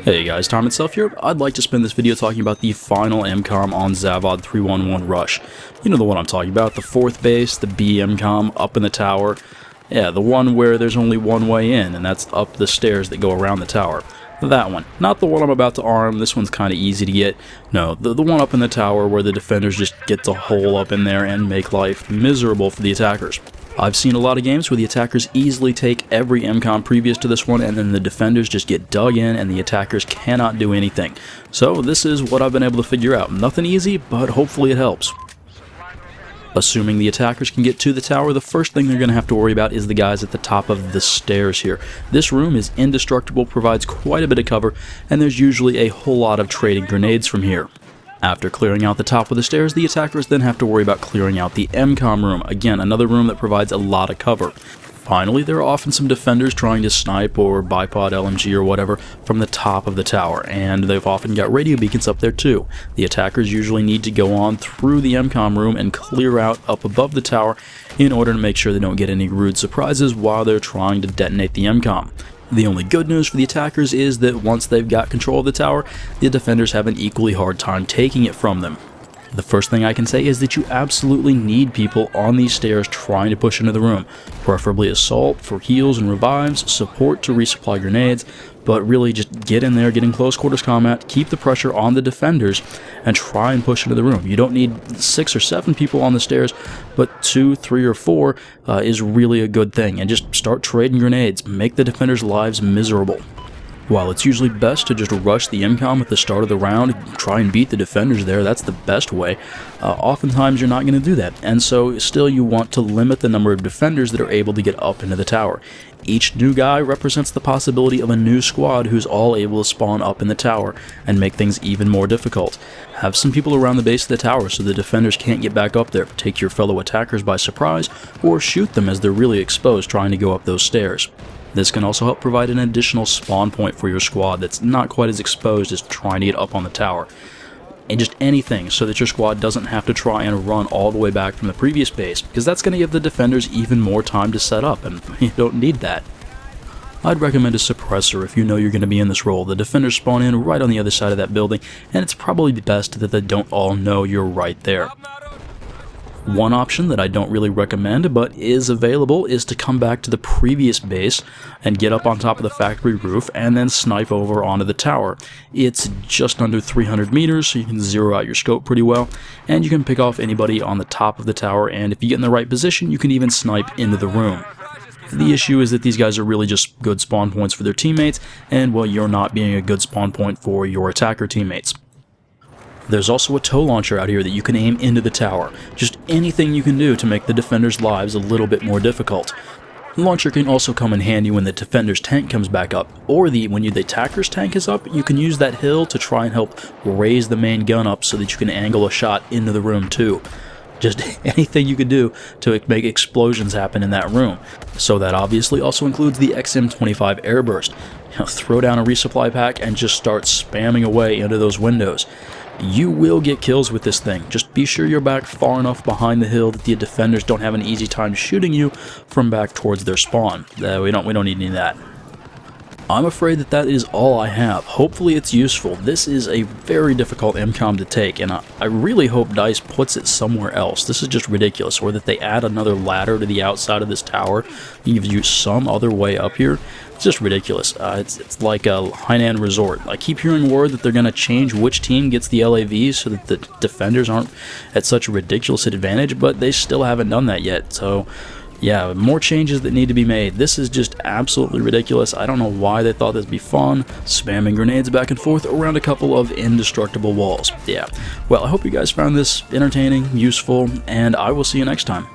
Hey guys, Tom itself here. I'd like to spend this video talking about the final MCOM on Zavod 311 Rush. You know the one I'm talking about, the fourth base, the B MCOM up in the tower. Yeah, the one where there's only one way in, and that's up the stairs that go around the tower. That one. Not the one I'm about to arm, this one's kind of easy to get. No, the one up in the tower where the defenders just get a hole up in there and make life miserable for the attackers. I've seen a lot of games where the attackers easily take every MCOM previous to this one, and then the defenders just get dug in and the attackers cannot do anything. So this is what I've been able to figure out. Nothing easy, but hopefully it helps. Assuming the attackers can get to the tower, the first thing they're going to have to worry about is the guys at the top of the stairs here. This room is indestructible, provides quite a bit of cover, and there's usually a whole lot of trading grenades from here. After clearing out the top of the stairs, the attackers then have to worry about clearing out the MCOM room. Again, another room that provides a lot of cover. Finally, there are often some defenders trying to snipe or bipod LMG or whatever from the top of the tower, and they've often got radio beacons up there too. The attackers usually need to go on through the MCOM room and clear out up above the tower in order to make sure they don't get any rude surprises while they're trying to detonate the MCOM. The only good news for the attackers is that once they've got control of the tower, the defenders have an equally hard time taking it from them. The first thing I can say is that you absolutely need people on these stairs trying to push into the room, preferably assault for heals and revives, support to resupply grenades, but really just get in there, get in close quarters combat, keep the pressure on the defenders, and try and push into the room. You don't need 6 or 7 people on the stairs, but 2, 3, or 4 is really a good thing, and just start trading grenades, make the defenders' lives miserable. While it's usually best to just rush the MCOM at the start of the round, try and beat the defenders there, that's the best way, oftentimes you're not going to do that, and so still you want to limit the number of defenders that are able to get up into the tower. Each new guy represents the possibility of a new squad who's all able to spawn up in the tower and make things even more difficult. Have some people around the base of the tower so the defenders can't get back up there, take your fellow attackers by surprise, or shoot them as they're really exposed trying to go up those stairs. This can also help provide an additional spawn point for your squad that's not quite as exposed as trying to get up on the tower. And just anything so that your squad doesn't have to try and run all the way back from the previous base, because that's going to give the defenders even more time to set up, and you don't need that. I'd recommend a suppressor if you know you're going to be in this role. The defenders spawn in right on the other side of that building, and it's probably best that they don't all know you're right there. One option that I don't really recommend but is available is to come back to the previous base and get up on top of the factory roof and then snipe over onto the tower. It's just under 300 meters, so you can zero out your scope pretty well, and you can pick off anybody on the top of the tower, and if you get in the right position you can even snipe into the room. The issue is that these guys are really just good spawn points for their teammates, and well, you're not being a good spawn point for your attacker teammates. There's also a tow launcher out here that you can aim into the tower. Just anything you can do to make the defenders' lives a little bit more difficult. The launcher can also come in handy when the defender's tank comes back up, or when the attacker's tank is up, you can use that hill to try and help raise the main gun up so that you can angle a shot into the room too. Just anything you can do to make explosions happen in that room. So that obviously also includes the XM25 airburst. Throw down a resupply pack and just start spamming away into those windows. You will get kills with this thing. Just be sure you're back far enough behind the hill that the defenders don't have an easy time shooting you from back towards their spawn. We don't need any of that. I'm afraid that is all I have. Hopefully it's useful. This is a very difficult MCOM to take, and I really hope DICE puts it somewhere else. This is just ridiculous, or that they add another ladder to the outside of this tower and give you some other way up here. It's just ridiculous. It's like a Hainan resort. I keep hearing word that they're going to change which team gets the LAVs so that the defenders aren't at such a ridiculous advantage, but they still haven't done that yet, so yeah, more changes that need to be made. This is just absolutely ridiculous. I don't know why they thought this would be fun, spamming grenades back and forth around a couple of indestructible walls. Yeah, well, I hope you guys found this entertaining, useful, and I will see you next time.